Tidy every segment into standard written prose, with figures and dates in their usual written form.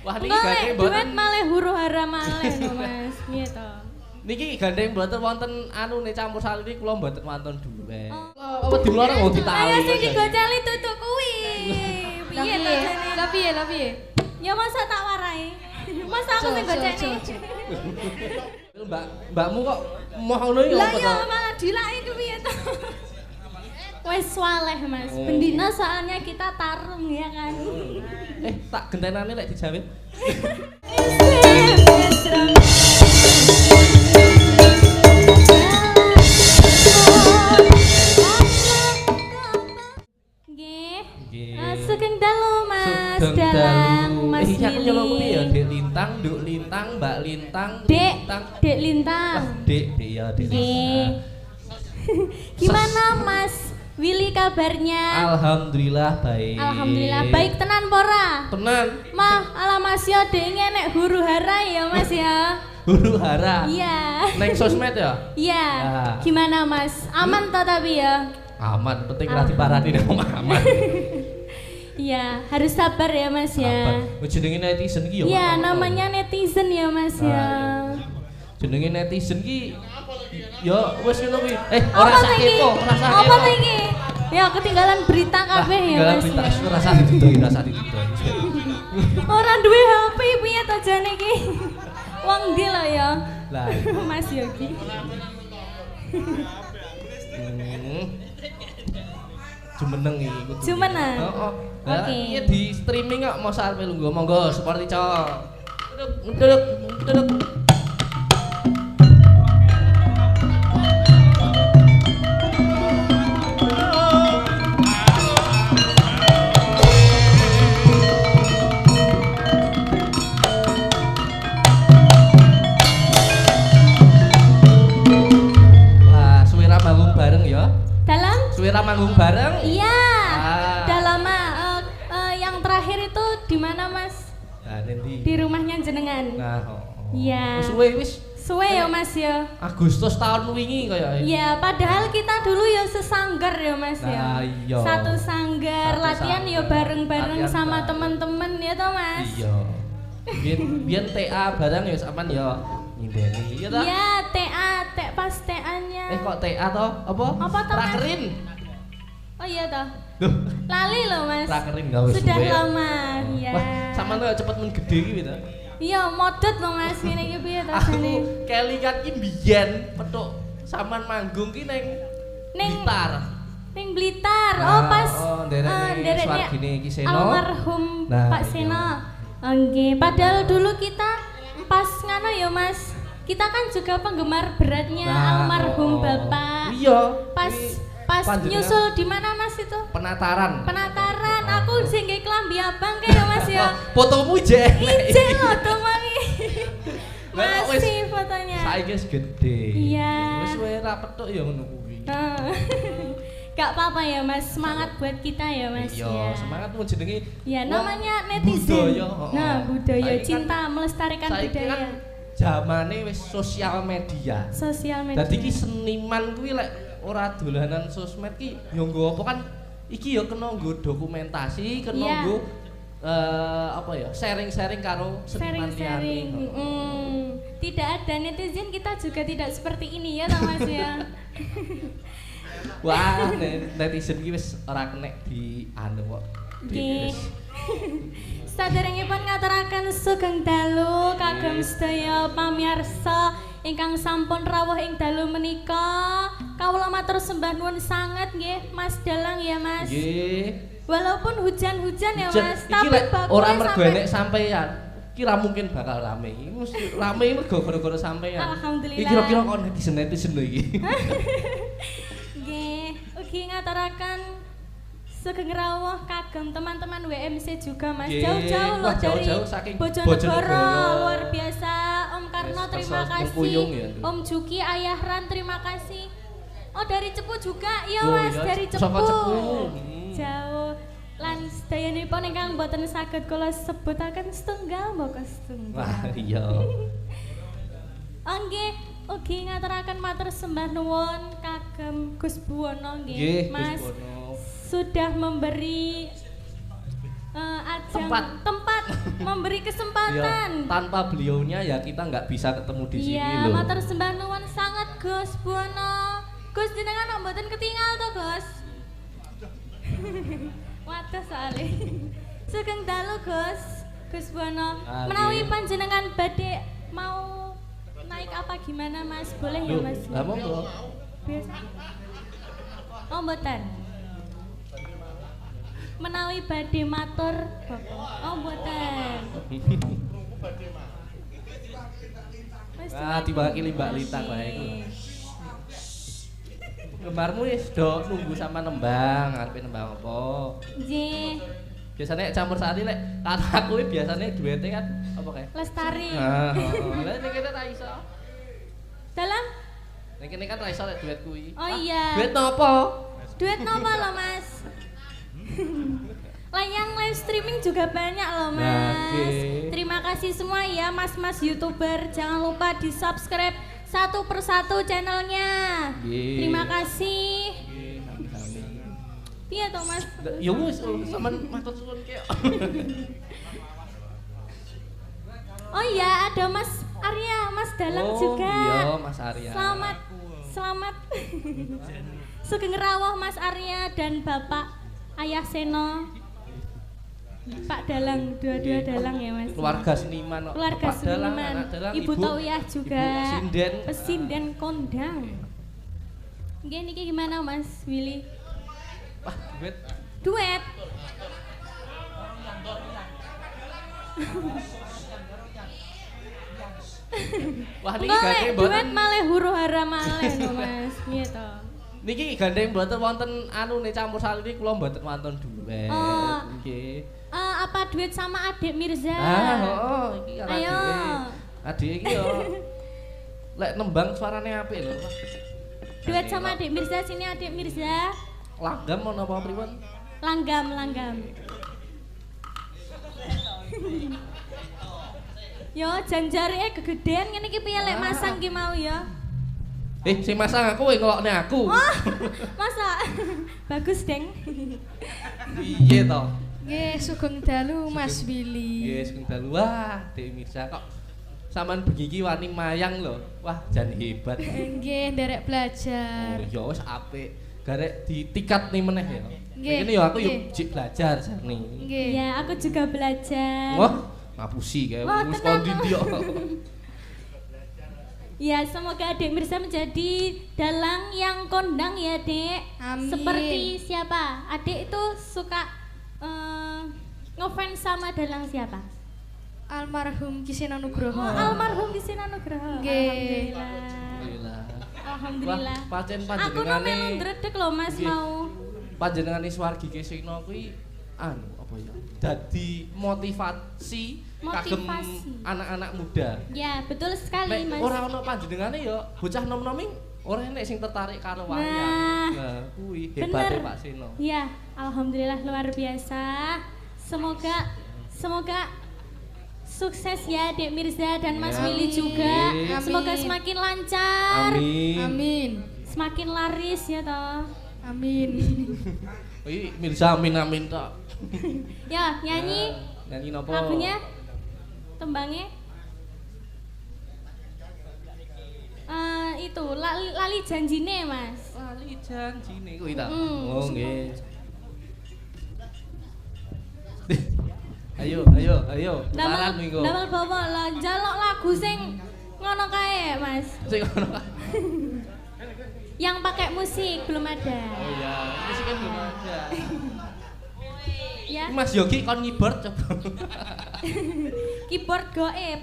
Wah niki Engko gandeng lek duet mboten. malih huru-hara malih no Mas. Piye to? Niki gandeng mboten wonten anune campur sari niki kula mboten wonten duwe. Oh. Apa di luar mau ditali. Ayo sing digoceli tutuk kuwi. Piye to jane? Lah piye? Ya masa tak warai. Masa aku sing goceni. Mbakmu kok moh ngono iki Lah apa ya to? malah dilaki ku piye to? Wes swaleh Mas. Oh. Bendina soalnya kita tarung ya kan. Tak gentenane lek dijawab. Nggih. Nggih. Sugeng dalu Mas, Sugeng dalang dalu. Mas Iki aku nyelok kuwi ya, Willy. Dek Lintang, Nduk Lintang, Mbak Lintang, Dek, Lintang. Dek Lintang. Wah, Dek ya, Dek Nggih. Lintang. Gimana Mas Willy kabarnya? Alhamdulillah baik. Alhamdulillah baik tenan pora. Tenan. Mah, ala Mas yo dek nek huru hara ya Mas ya. Huru hara. Iya. Neng sosmed ya? Iya. Ah. Gimana Mas? Aman toh tapi ya? Aman, penting ora diparani nek omah aman. Iya, harus sabar ya Mas ya. Apa? Jenenge netizen ki ya. Iya, ngono. namanya netizen ya Mas Ah, ya. Jenenge netizen ki ya wis ngono kuwi. Apa Ora to sak iki? kepo, ora sak Apa kepo. to iki? Ya ketinggalan berita kabeh ya Tinggal Mas. berita Ya. ora sak didoi, ora sak didoi. Ora duwe HP piye to jane iki? Wong ndi lho ya? Lah, Mas Yogi. Jumeneng iki kudu. Jumeneng? Heeh. Oke. Iya di streaming kok mau sampe lungguh monggo seperti cowok. Duduk, duduk. Wah, suwira manggung bareng ya. Dalam? Suwira manggung bareng. Iya. Ah. Udah lama. Yang terakhir itu di mana Mas? Nah, nanti. Di rumahnya jenengan. Nah, Iya. Suwe wis Suwe ya Mas ya. Agustus tahun wingi kaya. Iya, padahal kita dulu ya sesanggar ya Mas ya. Nah, iya. Satu sanggar, Satu latihan ya sanggar. bareng-bareng Latihan sama bareng. temen-temen ya toh Mas. Iya. Biyen TA bareng ya sampean ya nyindeni. Iya ta? Iya, TA, pas TA-nya. Kok TA toh? Apa? Apa toh, Mas? Rakerin. Oh iya toh. Duh, Lali loh Mas. rakerin gak wis Sudah suwe. lama, ya. Wah, sampean tuh cepet men gede iki ta. Iya, modot loh Mas ngene iki piye to Aku jane? kelingan ki biyen petuk sampean manggung ki ning Ning- Blitar. Ning Blitar. Nah, Oh pas nderek ndereknya Swargine iki Seno. almarhum Nah, Pak iya. Seno. Oke, padahal dulu kita pas ngano ya Mas. Kita kan juga penggemar beratnya almarhum Bapak. Iya. Pas Ini panjenengan nyusul di mana Mas itu? penataran. Penataran. Aku sing nggae klambi abang kayak ya Mas ya. Fotomu jek. Ijek loh tuh Mami. Lah, kok wis- Masih fotonya. Saiki wis gede. Iya. Wis wae ra petuk ya ngono kuwi. Nah. Gak apa-apa ya Mas, semangat buat kita ya Mas Iya, ya. semangat mau jenenge. Ya wong namanya netizen. Budaya, heeh. Nah, budaya Saiki kan- cinta melestarikan saiki budaya. kan zamane wis sosial media. Sosial media. Dadi ki seniman kuwi lek ora dolanan sosmed ki yo nggo apa kan iki yo kena nggo dokumentasi, kena Iya. nggo apa ya sharing-sharing karo seniman Sharing-sharing. liyane. Tidak ada netizen kita juga tidak seperti ini ya toh Mas ya. Wah, netizen ki wis ora kenek di anu kok. Nggih. Saderengipun ngaturaken sugeng dalu kagem sedaya pamirsa ingkang sampun rawuh ing dalu menika. Kawula matur sembah nuwun sanget nggih Mas Dalang ya Mas. Nggih. Walaupun hujan-hujan ya Jan, Mas, iki tapi lek bagus ora mergo enek sampeyan. Kira mungkin bakal rame. Iki mesti rame mergo gara-gara sampeyan. Alhamdulillah. Iki kira-kira kok netizen lho iki. Nggih, ugi ngaturaken sugeng rawuh kagem teman-teman WMC juga Mas. Nggih. Jauh-jauh loh Wah, dari jauh-jauh saking Bojonegoro. Bojonegoro. Luar biasa. Om Karno Wes, terima kesel kasih. Bengkuyung ya. Om Juki, Ayah Ran terima kasih. Oh dari Cepu juga, iya Oh, Mas, iya, dari Cepu. saka Cepu. Jauh. Lan sedayanipun ingkang boten saged kula sebutaken setunggal mboko setunggal. Wah, iya. Nggih, ugi ngaturaken matur sembah nuwun kagem Gus Buwono Nggih, nggih. Gus Mas Bono. sudah memberi ajang Tempat. tempat memberi kesempatan. Ya, tanpa beliaunya ya kita nggak bisa ketemu di sini Iya, loh. matur sembah nuwun sangat Gus Buwono. Gus jenengan mboten ketinggal to, Gus? Waduh soalnya. Sugeng dalu Gus. Gus Buwono. Ah, Menawi nggih. panjenengan badhe mau naik apa gimana Mas? Boleh ya Loh, Mas? lah monggo. Biasa. Oh mboten. Menawi badhe matur Bapak. Oh mboten. Wis Ah, diwakili Mbak Lita wae iku. Lembarmu wis do nunggu sama nembang, arepe nembang apa? Nggih. Biasanya campur sari lek kata aku iki biasanya duete kan apa kae? Lestari. Nah, lek nek kene ra iso. Dalam Nek kene kan ra iso lek duet kuwi. Oh iya. Duet nopo? Duet napa lo Mas? Layang live streaming juga banyak loh Mas. Nah, oke. Terima kasih semua ya Mas-mas YouTuber. Jangan lupa di subscribe satu persatu channelnya. Nggih. Terima kasih. Nggih, sami-sami. Iya toh Mas. Ya wis, sampean matur suwun ki. Oh iya ada Mas Arya, Mas Dalang juga. Iya, Mas Arya. Selamat, selamat. Sugeng rawuh Mas Arya dan Bapak Ayah Seno. Pak Dalang, dua-dua Nggih. Dalang ya Mas. Keluarga seniman kok. Keluarga Bapak Dalang, seniman. anak Dalang, Ibu Tauyah juga. Ibu Sinden. Pesinden kondang. Nggih niki gimana Mas Willy? Wah, duet. Duet. Wah, niki Enggak, gandeng Lek, duet mboten. malih huru hara malih no Mas. Piye to? Niki gandeng mboten wonten anune campur sari niki kula mboten wonten duet. Oh. Nggih. Apa duet sama Adik Mirza? Ah, heeh, iki karo Ayo. adike. Adik iki yo. Lek nembang suarane apik lho. Duet sama Adik Mirza, sini Adik Mirza. Langgam mau napa pripun? Langgam, langgam. Yo, janjare kegedean ngene iki piye lek masang ki mau ya? Sing masang aku kowe ngelokne aku. Wah, masa? Bagus, Deng. Piye to? Nggih, sugeng dalu Mas Willy. Yes, kung dalu. Wah, Dek Mirza kok sampean begiki wani mayang lho. Wah, jan hebat. Nggih, nderek belajar. Oh, ya wis apik. Garek ditikat nih meneh ya. Nggih, Ini ya aku nggih. yuk jik belajar jane. Nggih. Ya, aku juga belajar. Wah, ngapusi kayak Wah, wis tenang. kondi dia. Ya, semoga Adik Mirza menjadi dalang yang kondang ya, Dek. Amin. Seperti siapa? Adik itu suka ngefans sama dalang siapa? Almarhum Kisena Nugroho. Oh, almarhum Kisena Nugroho. Nggih. Alhamdulillah. Alhamdulillah. Alhamdulillah. Wah, pancen Aku panjenengane melu ndredeg loh Mas Nggih. mau. panjenengane Swargi Kesena kuwi anu apa ya? Dadi motivasi kagem Motivasi. anak-anak muda. Ya, betul sekali Nek Mas. ora ana panjenengane ya bocah nom-nom ora enek sing tertarik karo wayang. Nah, Nah, kuwi bener. hebate Pak Seno. Ya, alhamdulillah luar biasa. Semoga sukses ya Dek Mirza dan Mas Ya. Willy juga. Amin. Semoga semakin lancar, Amin. Amin. semakin laris ya toh. Amin. Wih, Mirza amin amin tok. Ya, nyanyi Nyanyi napa? lagunya, tembangnya. Itu lali janjine Mas. Lali janjine kuwi ta. Mm. Oh nggih. Ayo. Tukaran minggu. Damel bawa lah, njaluk lagu sing ngono kae Mas. Sing ngono. Yang pakai musik belum ada. Oh iya, musik kan belum ada. Ya, Mas Yogi kon keyboard coba. keyboard goib.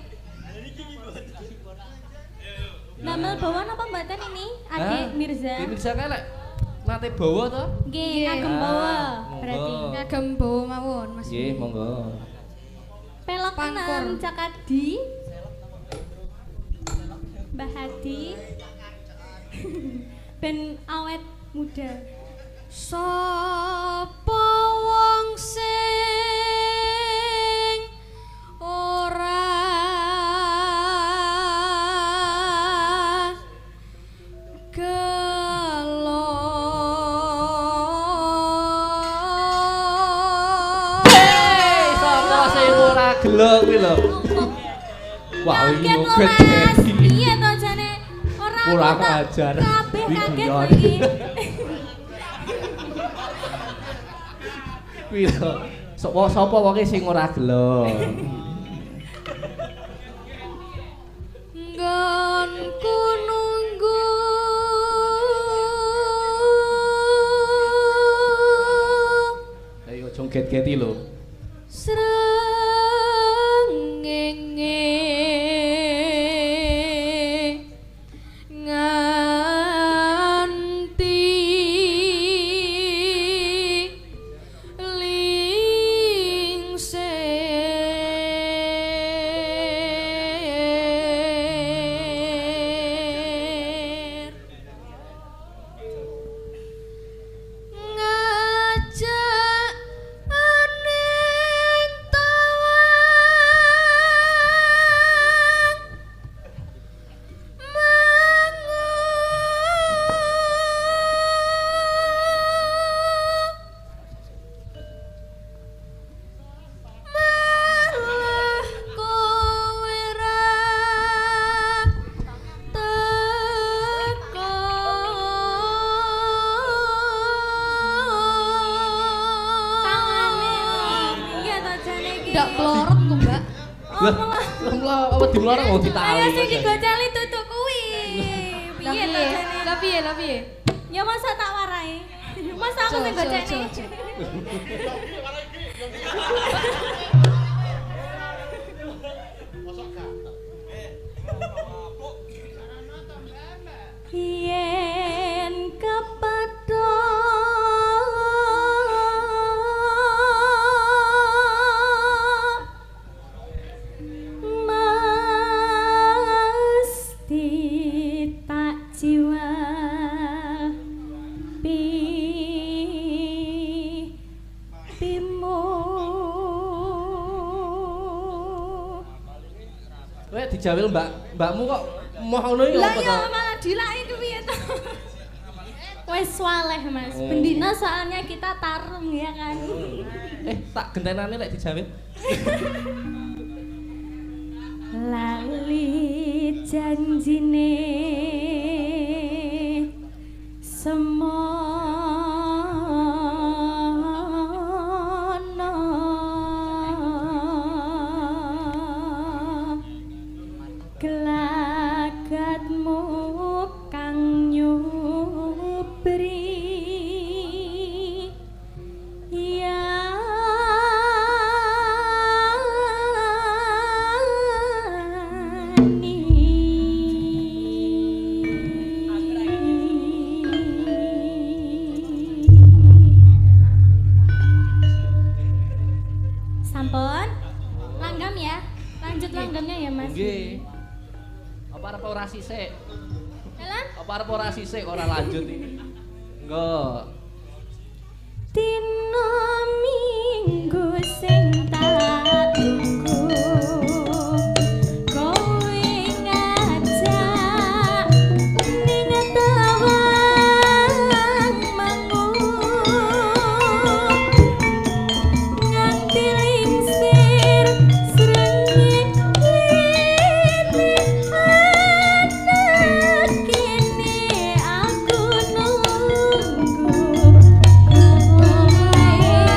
Damel bawa apa mboten ini? Adik Mirza. Di Mirza kae lek nate bawa to? Nggih, Nggih. kagem bawa. monggo. Berarti Ngagem bawa mawon Mas. Nggih, monggo. pelok Pangkur. 6 Cakadi. Mbah Hadi. Ben awet muda. Sapa wong sing ora gelo. Sapa sing ora gelo kuwi lho. Wah, iki Kaget lho, ngoget. Mas. Piye to jane? Ora Kurang kok ajar. Kabeh Kuwi kaget guyon. lagi. Kuwi lho. Sapa wonge sing ora gelo? Nggonku nunggu Ayo joget-geti lho. srengenge nganti lingsir ngajak aning tawang malah kowe ra teko Tangane piye to jane iki? ndak klorot kok mbak Lah, apa dimlorong wong ditali. Ayo sing digoceli tutuk kuwi. Piye to jane? lah piye Ya masa tak warai. Masa aku sing goceni. Yen kepada mesti tak jiwa pimu. Kowe dijawil mbakmu kok moh ngono iki Lah apa ya to? malah dilaki piye to? Wes swaleh Mas. Oh. Bendina soalnya kita tarung ya kan. Tak gentenane lek dijawil. Lali janjine semono gelagatmu kang nyubri Sampun? Langgam ya? Lanjut langgamnya ya Mas? Nggih. Apa arep ora sisik? Jalan? Apa arep ora sisik ora lanjut iki? Enggak. Dina minggu sing tak tunggu kowe ngajak ning tawang mangu nganti lingsir srengenge anak kene aku nunggu kowe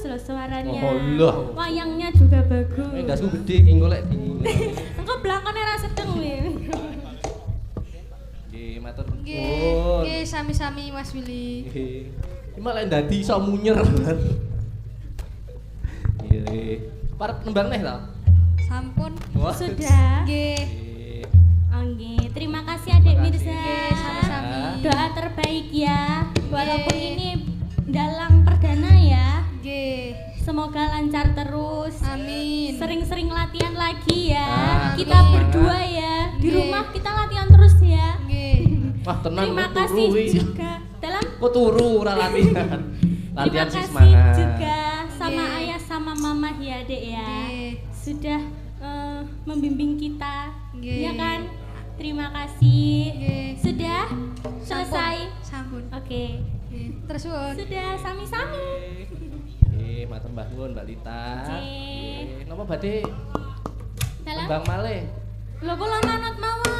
loh suaranya. Oh, Allah. Wayangnya juga bagus. Ndasku gede ki golek di. Engko blakone ra sedeng kowe. Nggih, matur Nggih, nuwun. nggih sami-sami Mas Willy. Nggih. Iki malah dadi iso munyer. Nggih. Parep nembang neh ta? Sampun. Wah. Sudah. Nggih. Nggih. Oh, nggih. Terima kasih Adik Terima kasih. Mirza. Nggih, sami-sami. Doa terbaik ya. Walaupun ini dalang perdana ya. Nggih. Semoga lancar terus. Amin. Sering-sering latihan lagi ya. Ah, Kita amin. berdua ya. Di Nggih. rumah kita latihan terus ya. Nggih. Wah, tenan Terima kok kasih turu iki. juga dalam Kok turu ora latihan. terima Latihan sih kasih semangat. juga sama Nggih. ayah sama mama ya Dek ya. Nggih. Sudah membimbing kita. Nggih. Ya kan? Terima kasih. Nggih. Sudah selesai. Sampun. Oke. Nggih. Terus suwun. Sudah sami-sami. Nggih, matur mbah nuwun Mbak Lita. Nggih. Nggih. Napa badhe Dalam nembang malih? lho kula manut mawon.